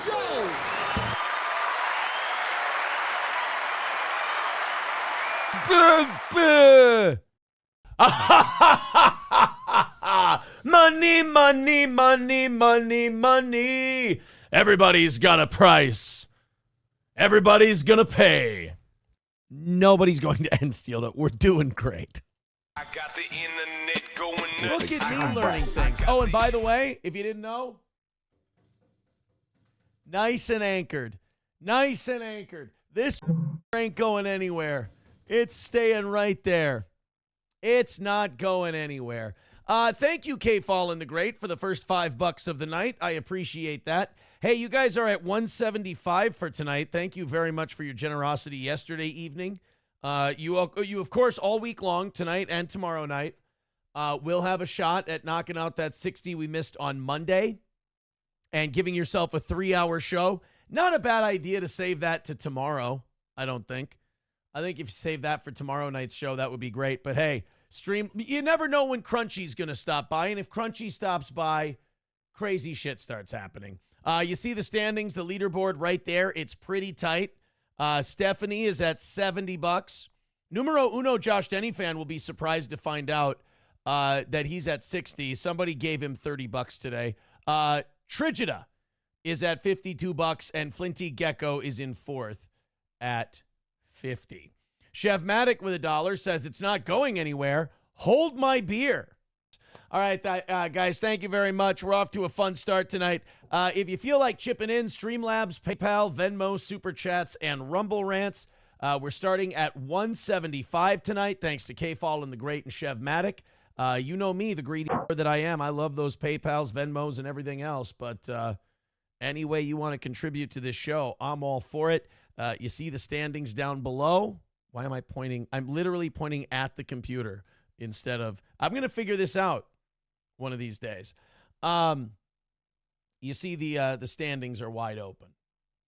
show. Money, money, money, money, money. Everybody's got a price. Everybody's gonna pay. Nobody's going to end Steel Toe. We're doing great. I got the internet going Look nuts. at me learning things. Oh, and by the way, if you didn't know, nice and anchored. Nice and anchored. This ain't going anywhere. It's staying right there. It's not going anywhere. Thank you, K. Fallen the Great, for the first $5 of the night. I appreciate that. Hey, you guys are at 175 for tonight. Thank you very much for your generosity yesterday evening. You of course, all week long, tonight and tomorrow night, will have a shot at knocking out that 60 we missed on Monday and giving yourself a 3-hour show. Not a bad idea to save that to tomorrow, I don't think. I think if you save that for tomorrow night's show, that would be great. But hey, stream. You never know when Crunchy's going to stop by. And if Crunchy stops by, crazy shit starts happening. You see the standings, the leaderboard right there. It's pretty tight. Stephanie is at $70. Numero uno Josh Denny fan will be surprised to find out that he's at 60. Somebody gave him $30 today. Trigida is at $52, and Flinty Gecko is in fourth at 50. Chevmatic with $1 says it's not going anywhere. Hold my beer. All right, guys, thank you very much. We're off to a fun start tonight. If you feel like chipping in, Streamlabs, PayPal, Venmo, Super Chats, and Rumble Rants, we're starting at 175 tonight, thanks to K-Fall the Great and Chevmatic. You know me, the greedy that I am. I love those PayPals, Venmos, and everything else, but any way you want to contribute to this show, I'm all for it. You see the standings down below. Why am I pointing? I'm literally pointing at the computer instead of, I'm going to figure this out one of these days. You see the standings are wide open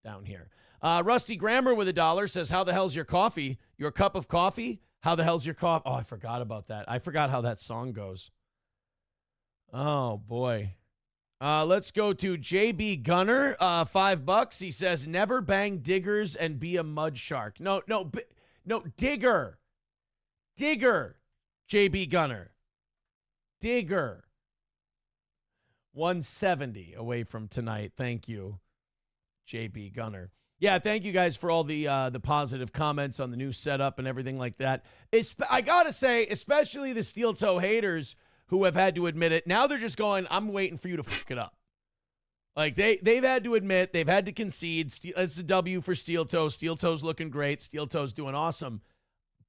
down here. Rusty Grammar with $1 says, how the hell's your coffee? Your cup of coffee? How the hell's your coffee? Oh, I forgot about that. I forgot how that song goes. Oh, boy. Let's go to JB Gunner, $5. He says, never bang diggers and be a mud shark. No, digger. Digger, JB Gunner. Digger. 170 away from tonight. Thank you, JB Gunner. Yeah, thank you guys for all the positive comments on the new setup and everything like that. I got to say, especially the Steel Toe haters who have had to admit it. Now they're just going, I'm waiting for you to fuck it up. Like, they've had to admit, they've had to concede. It's a W for Steel Toe. Steel Toe's looking great. Steel Toe's doing awesome.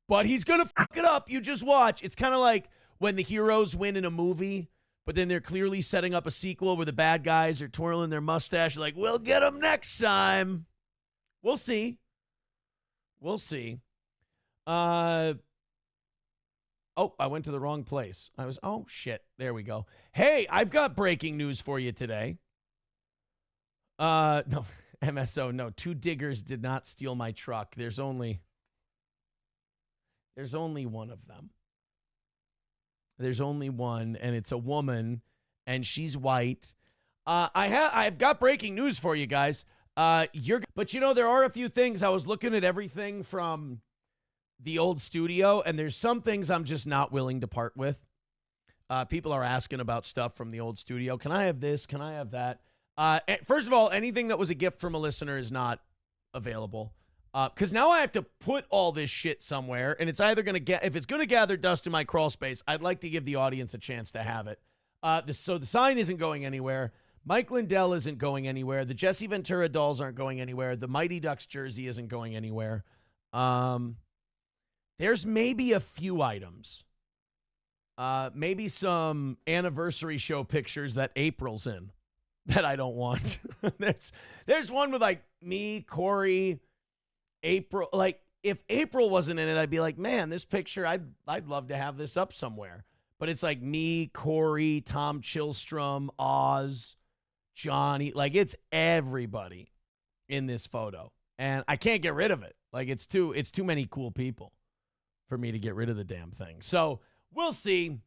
But he's going to fuck it up. You just watch. It's kind of like when the heroes win in a movie, but then they're clearly setting up a sequel where the bad guys are twirling their mustache like, we'll get them next time. We'll see. We'll see. Oh, I went to the wrong place. Oh, shit. There we go. Hey, I've got breaking news for you today. No, MSO, no. 2 diggers did not steal my truck. There's only one of them. There's only one, and it's a woman, and she's white. I've got breaking news for you guys. But there are a few things. I was looking at everything from the old studio, and there's some things I'm just not willing to part with. People are asking about stuff from the old studio. Can I have this? Can I have that? First of all, anything that was a gift from a listener is not available. Because now I have to put all this shit somewhere, and it's either going to if it's going to gather dust in my crawl space, I'd like to give the audience a chance to have it. So the sign isn't going anywhere. Mike Lindell isn't going anywhere. The Jesse Ventura dolls aren't going anywhere. The Mighty Ducks jersey isn't going anywhere. There's maybe a few items. Maybe some anniversary show pictures that April's in that I don't want. There's one with like me, Corey, April. Like if April wasn't in it, I'd be like, man, this picture, I'd love to have this up somewhere. But it's like me, Corey, Tom Chilstrom, Oz, Johnny. Like it's everybody in this photo. And I can't get rid of it. Like it's too many cool people for me to get rid of the damn thing. So we'll see.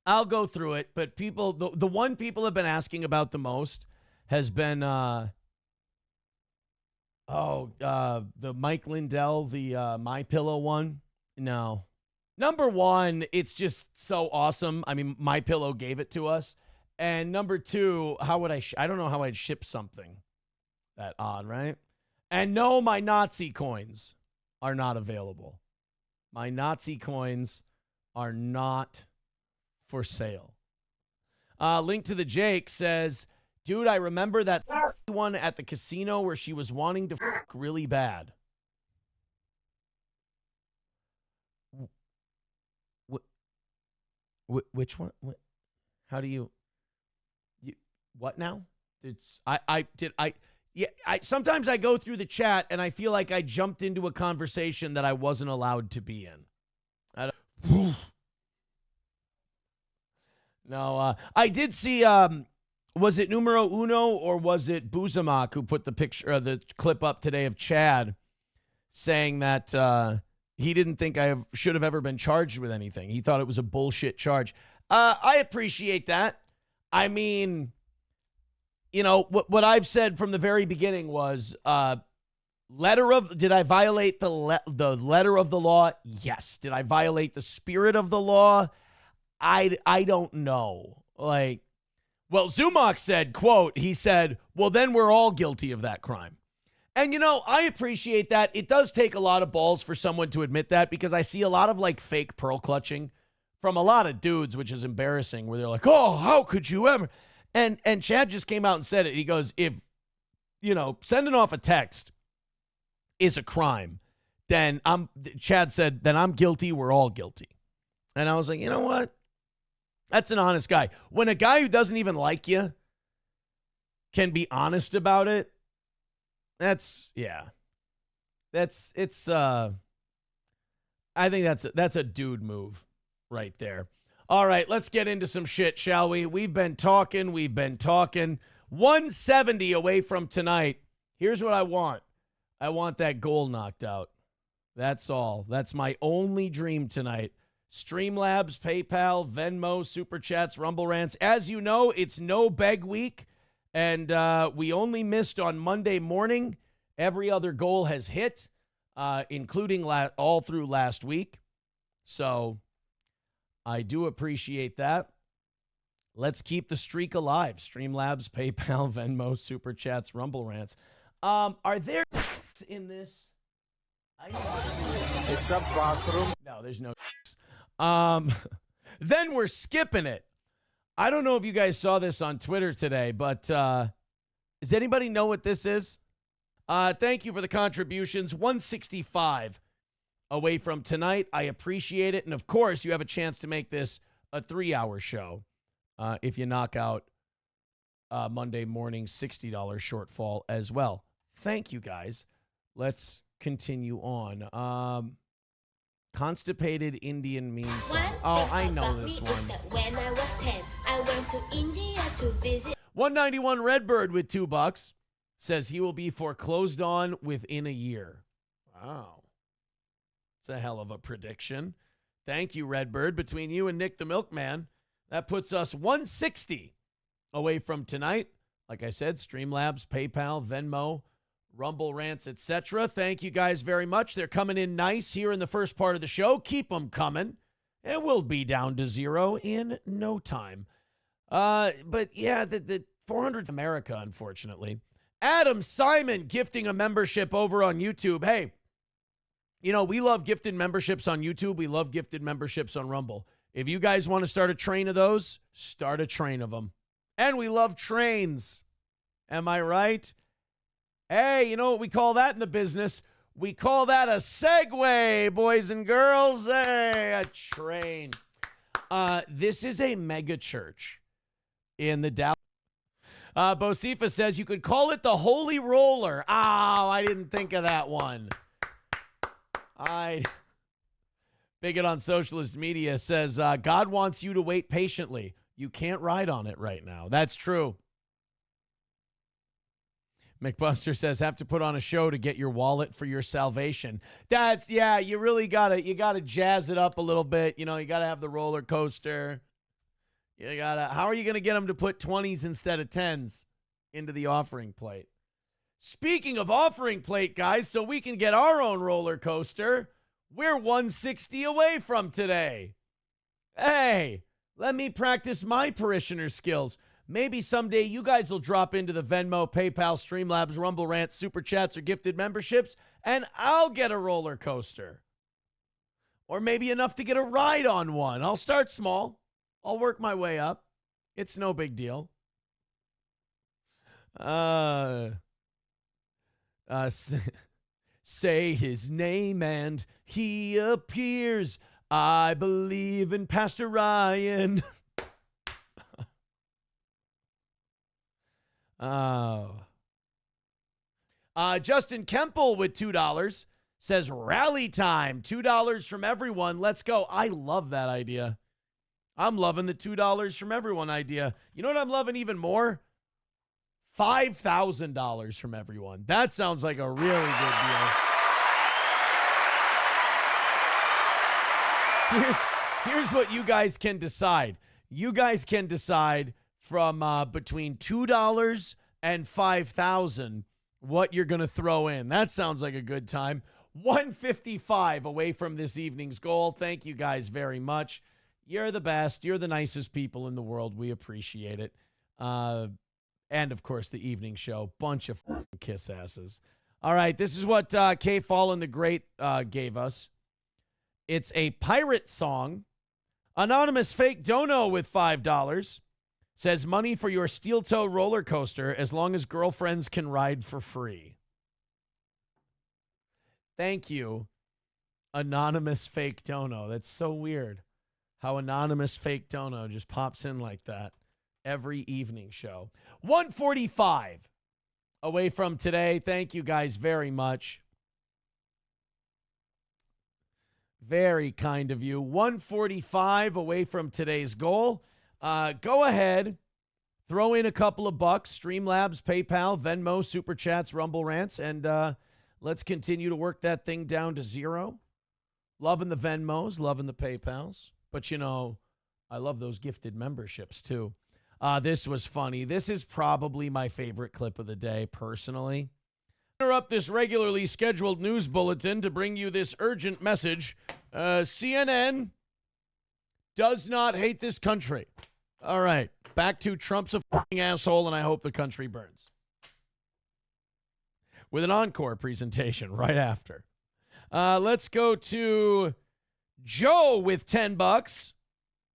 I'll go through it. But people, the one people have been asking about the most has been The Mike Lindell, the My Pillow one. No. Number one, it's just so awesome. I mean, My Pillow gave it to us. And number two, how would I don't know how I'd ship something that odd, right? And no, my Nazi coins are not available. My Nazi coins are not for sale. Link to the Jake says, dude, I remember that one at the casino where she was wanting to really bad. Which one? How do you what now? Sometimes I go through the chat and I feel like I jumped into a conversation that I wasn't allowed to be in. I did see, was it numero uno or was it Buzamak who put the picture, the clip up today of Chad saying that he didn't think I should have ever been charged with anything. He thought it was a bullshit charge. I appreciate that. I mean, you know, what I've said from the very beginning was, did I violate the letter of the law? Yes. Did I violate the spirit of the law? I don't know. Like, well, Zumach said, quote, he said, well, then we're all guilty of that crime. And, you know, I appreciate that. It does take a lot of balls for someone to admit that, because I see a lot of like fake pearl clutching from a lot of dudes, which is embarrassing, where they're like, oh, how could you ever? And Chad just came out and said it. He goes, if, you know, sending off a text is a crime, then Chad said, then I'm guilty. We're all guilty. And I was like, you know what? That's an honest guy. When a guy who doesn't even like you can be honest about it, I think that's a dude move right there. All right, let's get into some shit, shall we? We've been talking. 170 away from tonight. Here's what I want. I want that goal knocked out. That's all. That's my only dream tonight. Streamlabs, PayPal, Venmo, Super Chats, Rumble Rants. As you know, it's no beg week, and we only missed on Monday morning. Every other goal has hit, including all through last week. So I do appreciate that. Let's keep the streak alive. Streamlabs, PayPal, Venmo, Super Chats, Rumble Rants. Are there in this? It's a bathroom. No, there's no. Then we're skipping it. I don't know if you guys saw this on Twitter today, but does anybody know what this is? Thank you for the contributions. 165 away from tonight. I appreciate it. And, of course, you have a chance to make this a 3-hour show if you knock out Monday morning $60 shortfall as well. Thank you, guys. Let's continue on. Constipated Indian meme song. Oh, I know this one. When I was 10, I went to India to visit. 191 Redbird with $2 says he will be foreclosed on within a year. Wow. It's a hell of a prediction. Thank you, Redbird. Between you and Nick the Milkman, that puts us 160 away from tonight. Like I said, Streamlabs, PayPal, Venmo, Rumble Rants, etc. Thank you guys very much. They're coming in nice here in the first part of the show. Keep them coming, and we'll be down to zero in no time. But yeah, the 400th America, unfortunately. Adam Simon gifting a membership over on YouTube. Hey, you know, we love gifted memberships on YouTube. We love gifted memberships on Rumble. If you guys want to start a train of those, start a train of them. And we love trains. Am I right? Hey, you know what we call that in the business? We call that a Segway, boys and girls. Hey, a train. This is a mega church in the Dallas. Bosifa says you could call it the Holy Roller. Oh, I didn't think of that one. Bigot on Socialist Media says, God wants you to wait patiently. You can't ride on it right now. That's true. McBuster says, have to put on a show to get your wallet for your salvation. You really gotta jazz it up a little bit. You know, you gotta have the roller coaster. How are you gonna get them to put 20s instead of 10s into the offering plate? Speaking of offering plate, guys, so we can get our own roller coaster, we're 160 away from today. Hey, let me practice my parishioner skills. Maybe someday you guys will drop into the Venmo, PayPal, Streamlabs, Rumble Rants, Super Chats, or gifted memberships, and I'll get a roller coaster. Or maybe enough to get a ride on one. I'll start small. I'll work my way up. It's no big deal. Say his name and he appears. I believe in Pastor Ryan. Justin Kemple with $2 says rally time. $2 from everyone. Let's go. I love that idea. I'm loving the $2 from everyone idea. You know what I'm loving even more? $5,000 from everyone. That sounds like a really good deal. Here's what you guys can decide. You guys can decide from between $2 and $5,000 what you're going to throw in. That sounds like a good time. 155 away from this evening's goal. Thank you guys very much. You're the best. You're the nicest people in the world. We appreciate it. And, of course, the evening show. Bunch of kiss asses. All right, this is what K. Fallon the Great gave us. It's a pirate song. Anonymous Fake Dono with $5 says money for your steel toe roller coaster as long as girlfriends can ride for free. Thank you, Anonymous Fake Dono. That's so weird how Anonymous Fake Dono just pops in like that every evening show. 145 away from today. Thank you guys very much. Very kind of you. 145 away from today's goal. Go ahead, throw in a couple of bucks. Streamlabs, PayPal, Venmo, Super Chats, Rumble Rants, and let's continue to work that thing down to zero. Loving the Venmos, loving the PayPals. But, you know, I love those gifted memberships, too. This was funny. This is probably my favorite clip of the day, personally. Interrupt this regularly scheduled news bulletin to bring you this urgent message. CNN does not hate this country. All right, back to Trump's a fucking asshole, and I hope the country burns. With an encore presentation right after. Let's go to Joe with $10.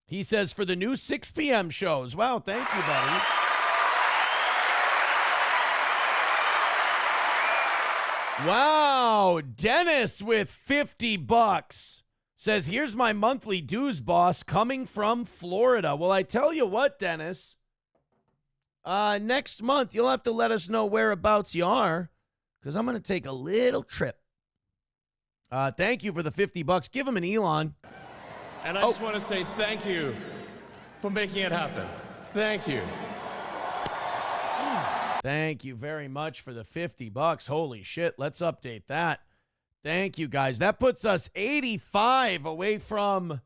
He says, for the new 6 p.m. shows. Wow, thank you, buddy. Wow, Dennis with $50 says, here's my monthly dues, boss, coming from Florida. Well, I tell you what, Dennis, next month you'll have to let us know whereabouts you are, because I'm going to take a little trip. Thank you for the $50. Give him an Elon. And I just want to say thank you for making it happen. Thank you. Thank you very much for the $50. Holy shit, let's update that. Thank you, guys. That puts us 85 away from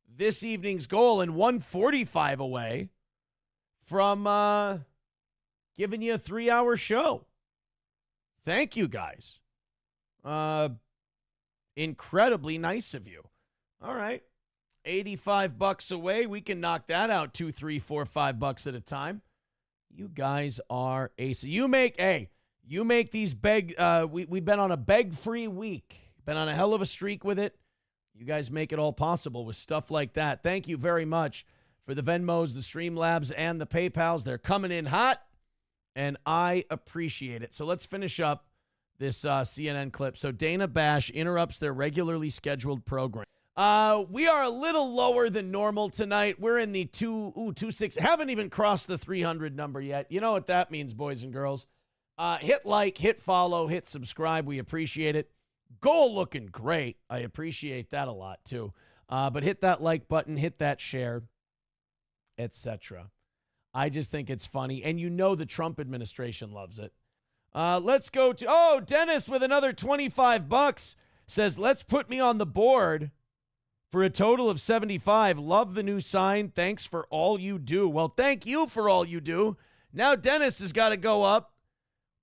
this evening's goal and 145 away from giving you a 3-hour show. Thank you, guys. Incredibly nice of you. All right. $85 away. We can knock that out $2, $3, $4, $5 at a time. You guys are ace. You make these beg. We've been on a beg-free week. Been on a hell of a streak with it. You guys make it all possible with stuff like that. Thank you very much for the Venmos, the Streamlabs, and the PayPals. They're coming in hot, and I appreciate it. So let's finish up this CNN clip. So Dana Bash interrupts their regularly scheduled program. We are a little lower than normal tonight. We're in the 206. Haven't even crossed the 300 number yet. You know what that means, boys and girls. Hit like, hit follow, hit subscribe. We appreciate it. Goal looking great. I appreciate that a lot, too. But hit that like button, hit that share, etc. I just think it's funny. And you know the Trump administration loves it. Let's go to, Dennis with another $25 says, let's put me on the board for a total of 75. Love the new sign. Thanks for all you do. Well, thank you for all you do. Now Dennis has got to go up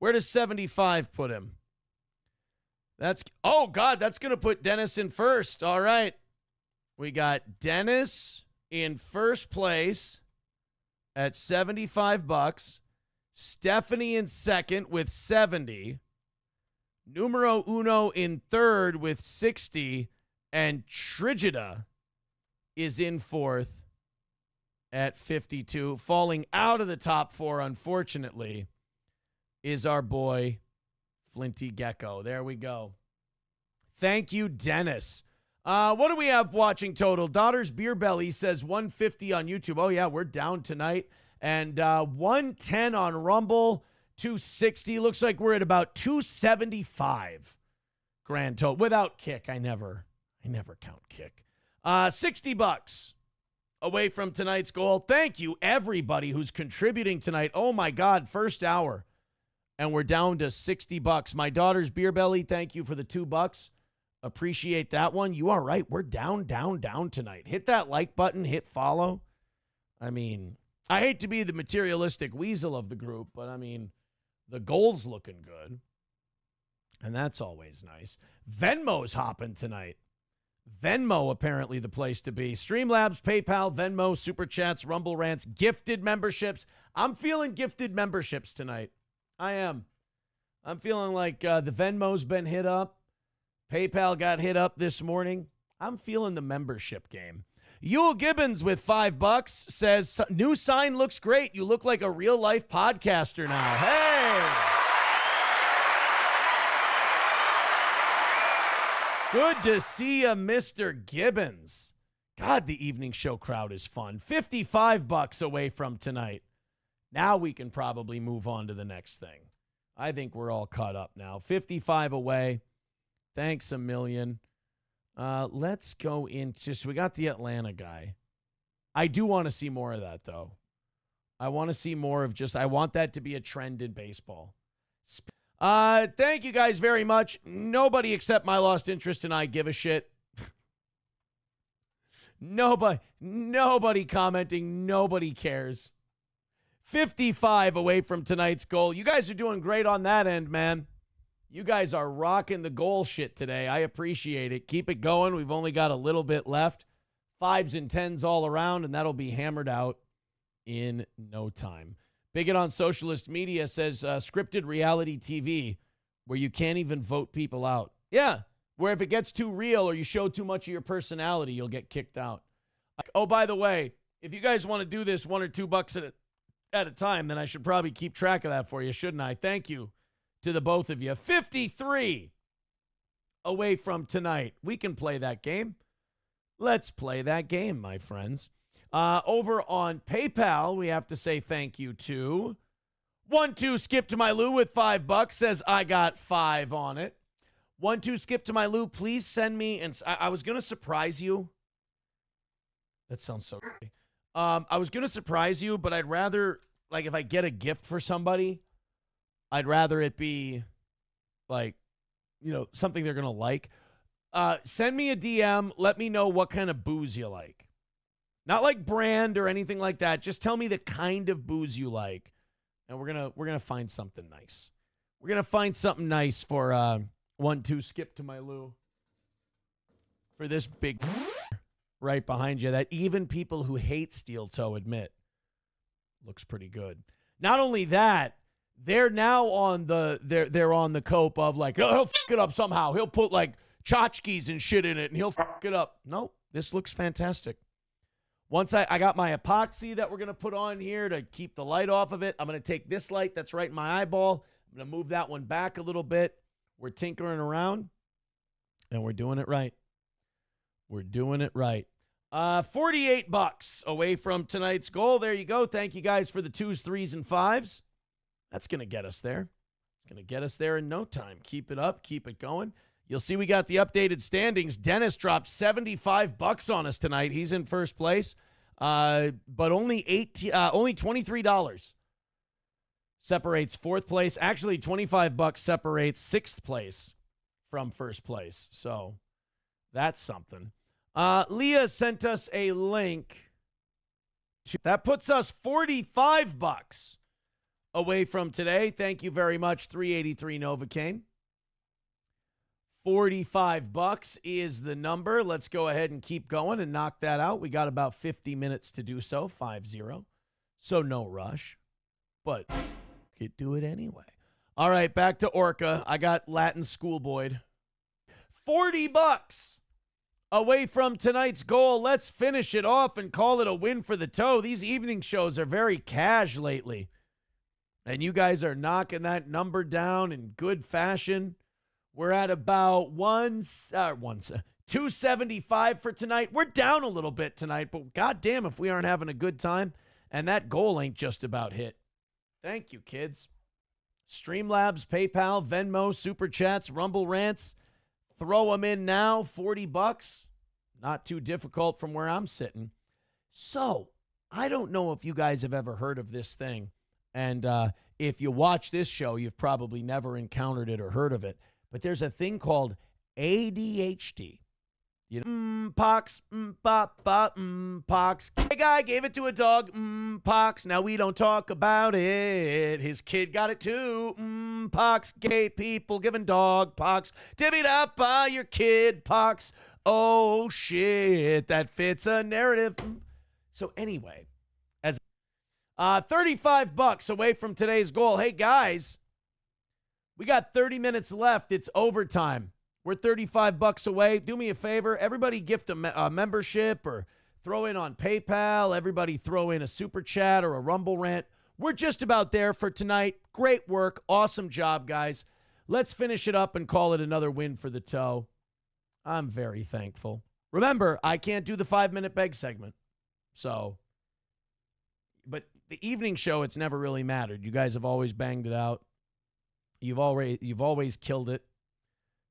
Where does 75 put him? Oh, God, that's going to put Dennis in first. All right. We got Dennis in first place at $75. Stephanie in second with 70. Numero uno in third with 60. And Trigida is in fourth at 52. Falling out of the top four, unfortunately, is our boy Flinty Gecko. There we go. Thank you, Dennis. What do we have watching total? Daughter's Beer Belly says 150 on YouTube. Oh, yeah, we're down tonight. And 110 on Rumble, 260. Looks like we're at about 275 grand total. Without Kick. I never count Kick. $60 away from tonight's goal. Thank you, everybody who's contributing tonight. Oh, my God, first hour. And we're down to $60. My Daughter's Beer Belly, thank you for the $2. Appreciate that one. You are right. We're down tonight. Hit that like button. Hit follow. I mean, I hate to be the materialistic weasel of the group, but I mean, the goal's looking good. And that's always nice. Venmo's hopping tonight. Venmo, apparently the place to be. Streamlabs, PayPal, Venmo, Super Chats, Rumble Rants, gifted memberships. I'm feeling gifted memberships tonight. I am. I'm feeling like the Venmo's been hit up. PayPal got hit up this morning. I'm feeling the membership game. Yule Gibbons with $5 says, new sign looks great. You look like a real-life podcaster now. Hey! Good to see you, Mr. Gibbons. God, the evening show crowd is fun. $55 away from tonight. Now we can probably move on to the next thing. I think we're all caught up now. 55 away. Thanks a million. Let's go into, so we got the Atlanta guy. I do want to see more of that, though. I want to see more of I want that to be a trend in baseball. Thank you guys very much. Nobody except my lost interest and I give a shit. Nobody commenting. Nobody cares. 55 away from tonight's goal. You guys are doing great on that end, man. You guys are rocking the goal shit today. I appreciate it. Keep it going. We've only got a little bit left. 5s and 10s all around, and that'll be hammered out in no time. Bigot on Socialist Media says scripted reality TV where you can't even vote people out. Yeah, where if it gets too real or you show too much of your personality, you'll get kicked out. Oh, by the way, if you guys want to do this $1 or $2 at a time, then I should probably keep track of that for you, shouldn't I? Thank you to the both of you. 53 away from tonight. We can play that game. Let's play that game, my friends. Over on PayPal, we have to say thank you to 1-2 Skip to my Lou with $5 says I got 5 on it. 1-2 Skip to my Lou, please send me, and I was going to surprise you. That sounds so great. I was going to surprise you, but I'd rather, like, if I get a gift for somebody, I'd rather it be, like, you know, something they're going to like. Send me a DM. Let me know what kind of booze you like. Not like brand or anything like that. Just tell me the kind of booze you like, and we're gonna find something nice. We're gonna find something nice for 1-2 Skip to my Lou for this big right behind you that even people who hate steel toe admit looks pretty good. Not only that, they're now on they're on the cope of like, oh, he'll fuck it up somehow. He'll put like tchotchkes and shit in it and he'll fuck it up. Nope, this looks fantastic. Once I got my epoxy that we're going to put on here to keep the light off of it, I'm going to take this light that's right in my eyeball. I'm going to move that one back a little bit. We're tinkering around, and we're doing it right. We're doing it right. $48 away from tonight's goal. There you go. Thank you guys for the 2s, 3s, and 5s. That's going to get us there. It's going to get us there in no time. Keep it up. Keep it going. You'll see we got the updated standings. Dennis dropped $75 on us tonight. He's in first place, but only $23 separates fourth place. Actually, $25 separates sixth place from first place. So that's something. Leah sent us a link. That puts us $45 away from today. Thank you very much, 383 Novocaine. $45 is the number. Let's go ahead and keep going and knock that out. We got about 50 minutes to do so, 5-0. So no rush, but could do it anyway. All right, back to Orca. I got Latin schoolboyed. $40 away from tonight's goal. Let's finish it off and call it a win for the toe. These evening shows are very cash lately, and you guys are knocking that number down in good fashion. We're at about 275 for tonight. We're down a little bit tonight, but goddamn if we aren't having a good time. And that goal ain't just about hit. Thank you, kids. Streamlabs, PayPal, Venmo, Super Chats, Rumble Rants. Throw them in now, $40. Not too difficult from where I'm sitting. So, I don't know if you guys have ever heard of this thing. And if you watch this show, you've probably never encountered it or heard of it. But there's a thing called ADHD. You know, pox, pox. Hey, guy gave it to a dog, pox. Now we don't talk about it. His kid got it too, pox. Gay people giving dog pox. Divvied up by your kid, pox. Oh, shit, that fits a narrative. So anyway, as $35 away from today's goal. Hey, guys. We got 30 minutes left. It's overtime. We're $35 away. Do me a favor. Everybody gift a membership or throw in on PayPal. Everybody throw in a Super Chat or a Rumble Rant. We're just about there for tonight. Great work. Awesome job, guys. Let's finish it up and call it another win for the toe. I'm very thankful. Remember, I can't do the 5-minute beg segment. So, but the evening show, it's never really mattered. You guys have always banged it out. You've always killed it.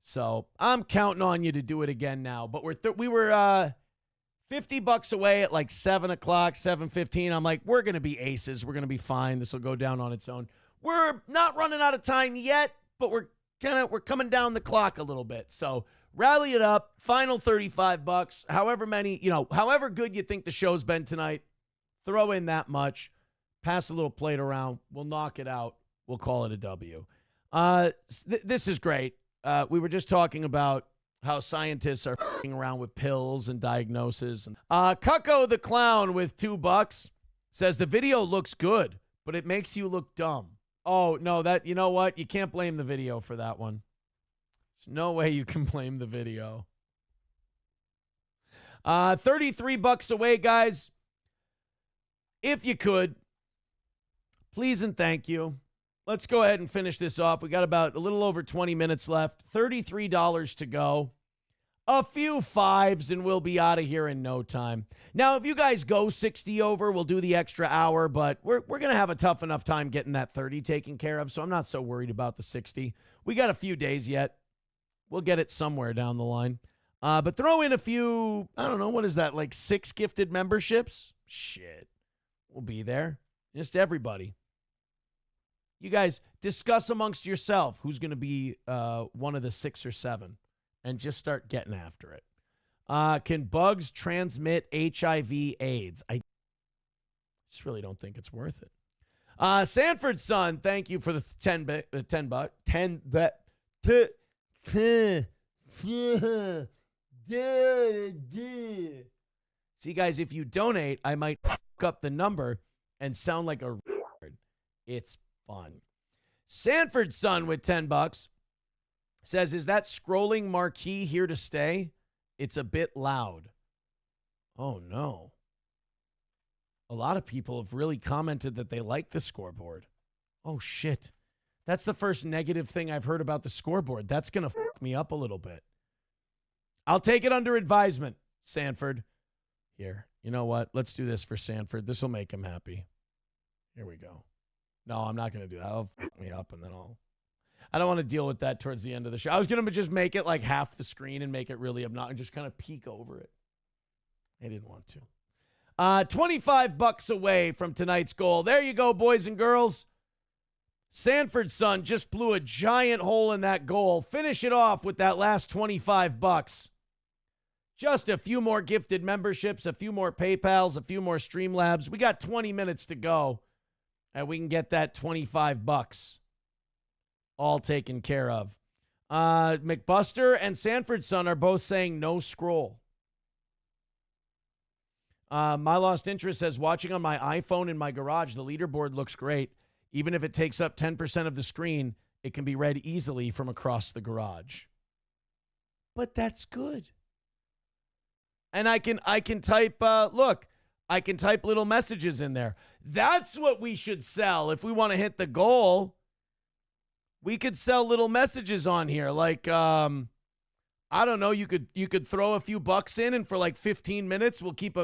So I'm counting on you to do it again now. But we were $50 away at like 7 o'clock, 7:15. I'm like, we're gonna be aces. We're gonna be fine. This will go down on its own. We're not running out of time yet, but we're coming down the clock a little bit. So rally it up. Final $35. However good you think the show's been tonight, throw in that much. Pass a little plate around. We'll knock it out. We'll call it a W. This is great. We were just talking about how scientists are f***ing around with pills and diagnoses. Cucko the Clown with $2 says the video looks good, but it makes you look dumb. Oh, no, you know what? You can't blame the video for that one. There's no way you can blame the video. $33 away, guys. If you could, please and thank you. Let's go ahead and finish this off. We got about a little over 20 minutes left. $33 to go. A few fives, and we'll be out of here in no time. Now, if you guys go 60 over, we'll do the extra hour, but we're going to have a tough enough time getting that 30 taken care of, so I'm not so worried about the 60. We got a few days yet. We'll get it somewhere down the line. But throw in a few, I don't know, what is that, like 6 gifted memberships? Shit. We'll be there. Just everybody. You guys discuss amongst yourself who's going to be one of the 6 or 7 and just start getting after it. Can bugs transmit HIV/AIDS? I just really don't think it's worth it. Sanford's son, thank you for the 10 bucks. See, guys, if you donate, I might fuck up the number and sound like a retard. It's fun. Sanford's son with $10 says, is that scrolling marquee here to stay? It's a bit loud. Oh, no. A lot of people have really commented that they like the scoreboard. Oh, shit. That's the first negative thing I've heard about the scoreboard. That's going to fuck me up a little bit. I'll take it under advisement, Sanford. Here, you know what? Let's do this for Sanford. This will make him happy. Here we go. No, I'm not going to do that. That'll fuck me up, and then I don't want to deal with that towards the end of the show. I was going to just make it like half the screen and make it really obnoxious and just kind of peek over it. I didn't want to. $25 away from tonight's goal. There you go, boys and girls. Sanford's son just blew a giant hole in that goal. Finish it off with that last $25. Just a few more gifted memberships, a few more PayPals, a few more Streamlabs. We got 20 minutes to go. And we can get that $25 all taken care of. McBuster and Sanford's son are both saying no scroll. My Lost Interest says, watching on my iPhone in my garage, the leaderboard looks great. Even if it takes up 10% of the screen, it can be read easily from across the garage. But that's good. And I can type, I can type little messages in there. That's what we should sell if we want to hit the goal. We could sell little messages on here. Like, I don't know, you could throw a few bucks in, and for like 15 minutes, we'll keep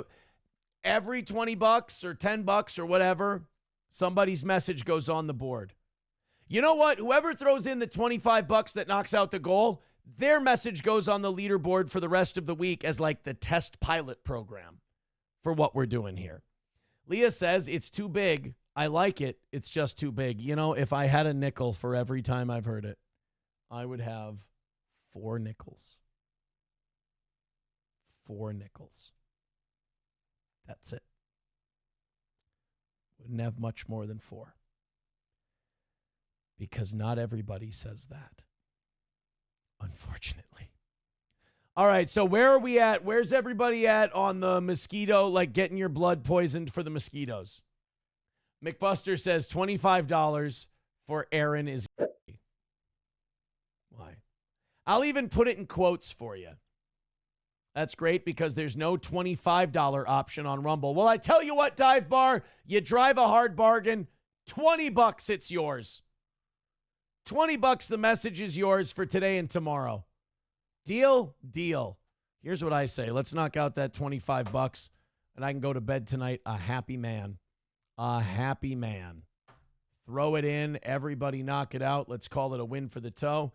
every $20 or $10 or whatever, somebody's message goes on the board. You know what? Whoever throws in the $25 that knocks out the goal, their message goes on the leaderboard for the rest of the week as like the test pilot program for what we're doing here. Leah says, it's too big. I like it. It's just too big. You know, if I had a nickel for every time I've heard it, I would have 4 nickels. 4 nickels. That's it. Wouldn't have much more than 4. Because not everybody says that. Unfortunately. All right, so where are we at? Where's everybody at on the mosquito, like getting your blood poisoned for the mosquitoes? McBuster says $25 for Aaron is. Why? I'll even put it in quotes for you. That's great because there's no $25 option on Rumble. Well, I tell you what, Dive Bar, you drive a hard bargain. $20, it's yours. $20, the message is yours for today and tomorrow. Deal? Deal. Here's what I say. Let's knock out that $25, and I can go to bed tonight a happy man. A happy man. Throw it in. Everybody knock it out. Let's call it a win for the toe.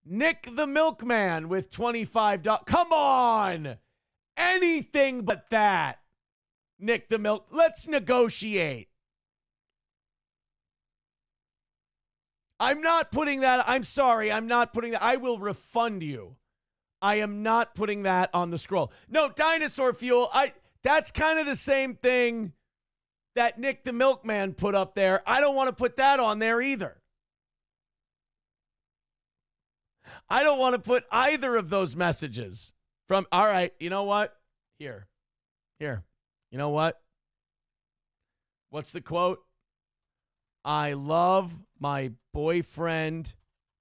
Nick the Milkman with $25. Come on. Anything but that. Nick the Milk. Let's negotiate. I'm not putting that. I'm sorry. I'm not putting that. I will refund you. I am not putting that on the scroll. No, Dinosaur Fuel. That's kind of the same thing that Nick the Milkman put up there. I don't want to put that on there either. I don't want to put either of those messages from, all right, you know what? Here. You know what? What's the quote? I love my boyfriend,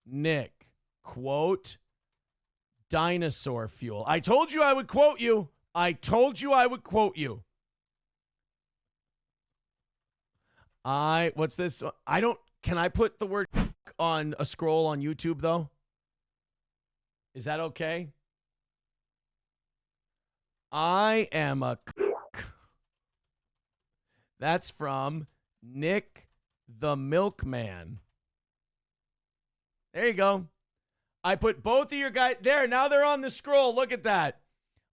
Nick. Quote, Dinosaur Fuel. I told you I would quote you. What's this? Can I put the word on a scroll on YouTube though? Is that okay? I am a That's from Nick the Milkman. There you go. I put both of your guys there. Now they're on the scroll. Look at that.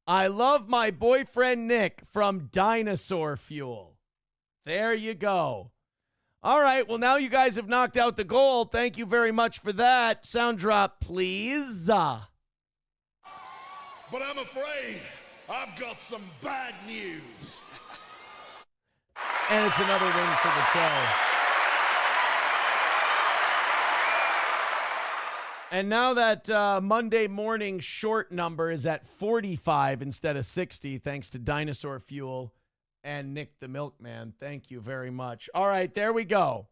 I love my boyfriend Nick from Dinosaur Fuel. There you go. All right. Well, now you guys have knocked out the goal. Thank you very much for that. Sound drop, please. But I'm afraid I've got some bad news. And it's another win for the toe. And now that Monday morning short number is at 45 instead of 60, thanks to Dinosaur Fuel and Nick the Milkman. Thank you very much. All right, there we go.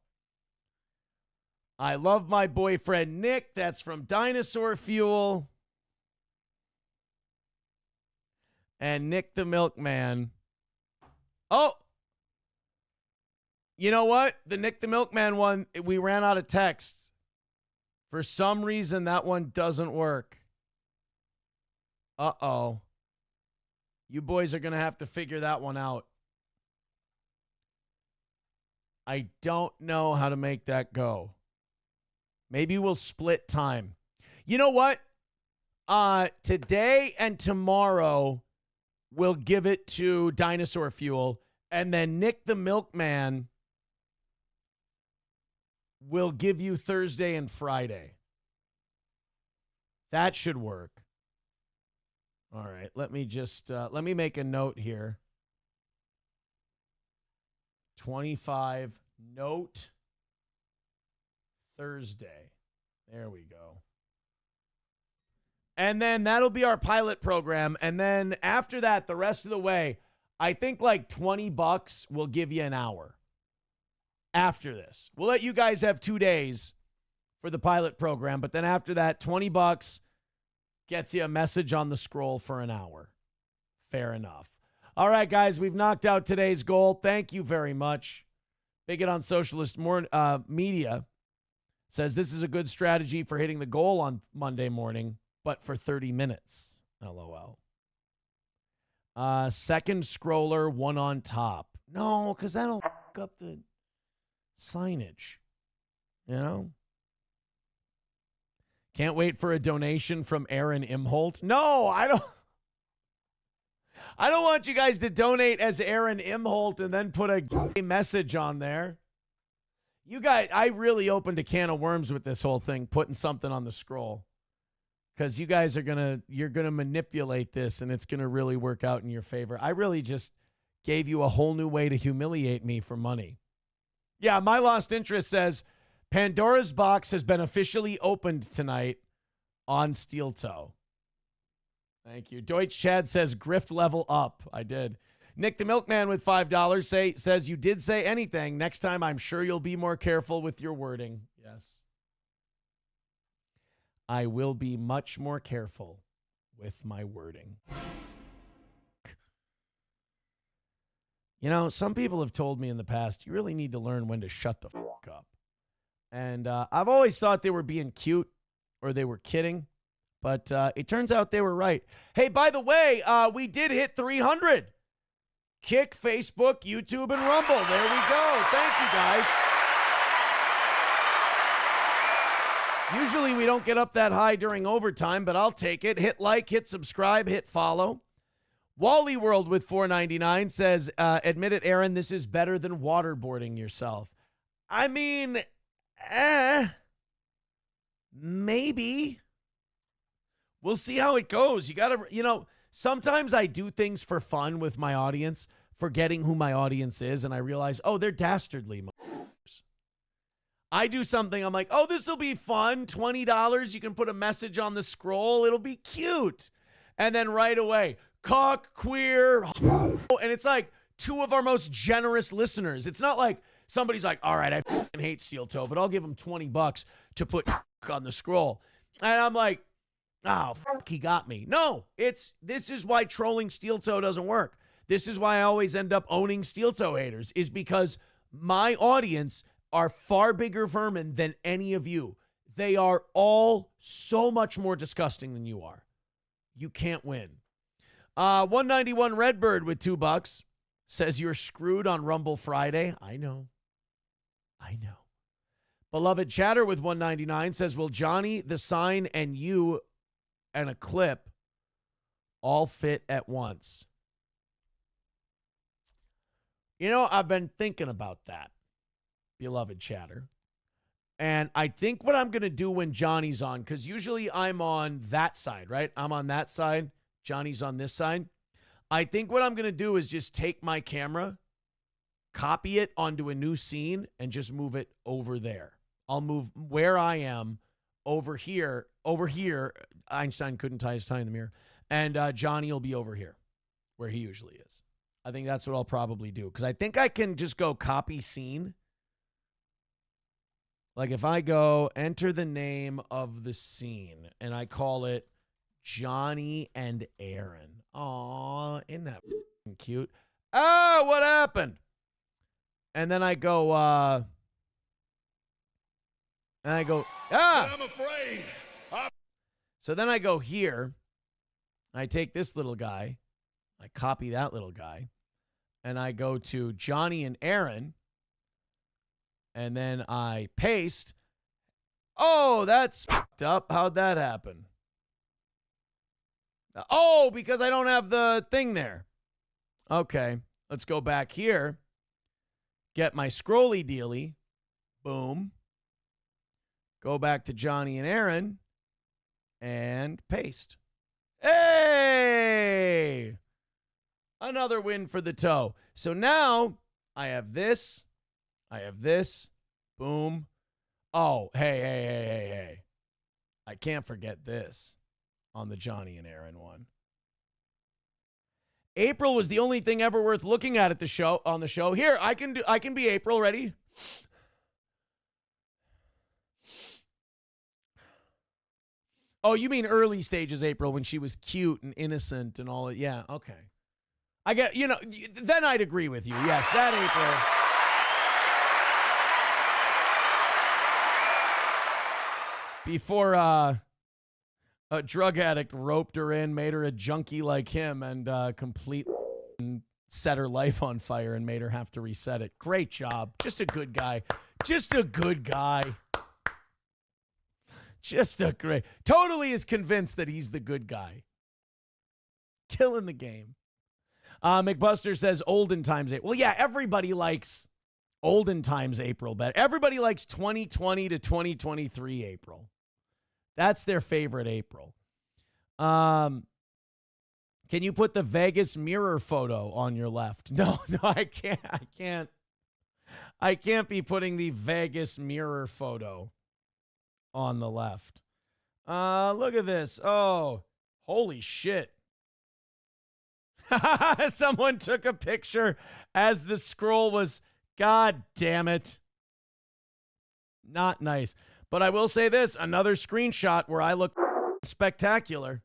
I love my boyfriend Nick. That's from Dinosaur Fuel. And Nick the Milkman. Oh, you know what? The Nick the Milkman one, we ran out of text. For some reason, that one doesn't work. Uh-oh. You boys are going to have to figure that one out. I don't know how to make that go. Maybe we'll split time. You know what? Today and tomorrow, we'll give it to Dinosaur Fuel. And then Nick the Milkman will give you Thursday and Friday. That should work. All right, let me just let me make a note here. $25 Note Thursday. There we go. And then that'll be our pilot program. And then after that, the rest of the way, I think like $20 will give you an hour after this. We'll let you guys have 2 days for the pilot program. But then after that, $20 gets you a message on the scroll for an hour. Fair enough. All right, guys, we've knocked out today's goal. Thank you very much. Bigot on Socialist Media says this is a good strategy for hitting the goal on Monday morning, but for 30 minutes. LOL. Second scroller, one on top. No, because that'll fuck up the signage. You know? Can't wait for a donation from Aaron Imholt. No, I don't want you guys to donate as Aaron Imholt and then put a message on there. You guys, I really opened a can of worms with this whole thing, putting something on the scroll. Because you guys you're gonna manipulate this and it's gonna really work out in your favor. I really just gave you a whole new way to humiliate me for money. Yeah, My Lost Interest says Pandora's box has been officially opened tonight on Steel Toe. Thank you. Deutsch Chad says grift level up. I did. Nick the Milkman with $5 says you did say anything. Next time I'm sure you'll be more careful with your wording. Yes. I will be much more careful with my wording. You know, some people have told me in the past, you really need to learn when to shut the fuck up. And I've always thought they were being cute or they were kidding. But it turns out they were right. Hey, by the way, we did hit 300. Kick, Facebook, YouTube, and Rumble. There we go. Thank you, guys. Usually we don't get up that high during overtime, but I'll take it. Hit like, hit subscribe, hit follow. Wally World with $4.99 says, admit it, Aaron, this is better than waterboarding yourself. I mean, maybe. We'll see how it goes. You got to, sometimes I do things for fun with my audience, forgetting who my audience is, and I realize, oh, they're dastardly motherfuckers. I do something, I'm like, oh, this will be fun, $20, you can put a message on the scroll, it'll be cute. And then right away, cock, queer, and it's like two of our most generous listeners. It's not like somebody's like, all right, I fucking hate Steel Toe, but I'll give him $20 to put on the scroll. And I'm like, oh, fuck, he got me. No, this is why trolling Steel Toe doesn't work. This is why I always end up owning Steel Toe haters, is because my audience are far bigger vermin than any of you. They are all so much more disgusting than you are. You can't win. 191 Redbird with $2 says you're screwed on Rumble Friday. I know. Beloved Chatter with 199 says, will Johnny, the sign, and you and a clip all fit at once? I've been thinking about that, beloved Chatter. And I think what I'm going to do when Johnny's on, because usually I'm on that side, right? I'm on that side. Johnny's on this side. I think what I'm going to do is just take my camera, copy it onto a new scene, and just move it over there. I'll move where I am over here. Einstein couldn't tie his tie in the mirror. And Johnny will be over here where he usually is. I think that's what I'll probably do, because I think I can just go copy scene. Like if I go enter the name of the scene and I call it Johnny and Aaron. Aw, isn't that cute? Oh, what happened? And then I go, ah. I'm afraid. So then I go here. I take this little guy. I copy that little guy. And I go to Johnny and Aaron. And then I paste. Oh, that's fucked up. How'd that happen? Oh, because I don't have the thing there. Okay, let's go back here. Get my scrolly dealy. Boom. Go back to Johnny and Aaron. And paste. Hey! Another win for the toe. So now I have this. I have this. Boom. Oh, hey. I can't forget this on the Johnny and Aaron one. April was the only thing ever worth looking at the show on the show. Here, I can be April. Ready? Oh, you mean early stages April when she was cute and innocent and all that. Yeah, okay. I get, then I'd agree with you. Yes, that April. Before a drug addict roped her in, made her a junkie like him, and completely set her life on fire and made her have to reset it. Great job. Just a good guy. Totally is convinced that he's the good guy. Killing the game. McBuster says olden times April. Well, yeah, everybody likes olden times April better. Everybody likes 2020 to 2023 April. That's their favorite April. Can you put the Vegas mirror photo on your left? No, I can't. I can't be putting the Vegas mirror photo on the left. Look at this. Oh, holy shit. Someone took a picture as the scroll was, God damn it. Not nice. But I will say this, another screenshot where I look spectacular.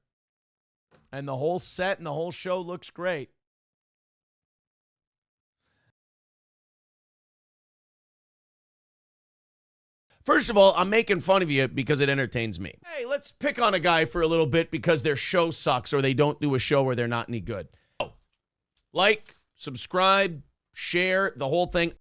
And the whole set and the whole show looks great. First of all, I'm making fun of you because it entertains me. Hey, let's pick on a guy for a little bit because their show sucks or they don't do a show where they're not any good. Like, subscribe, share, the whole thing.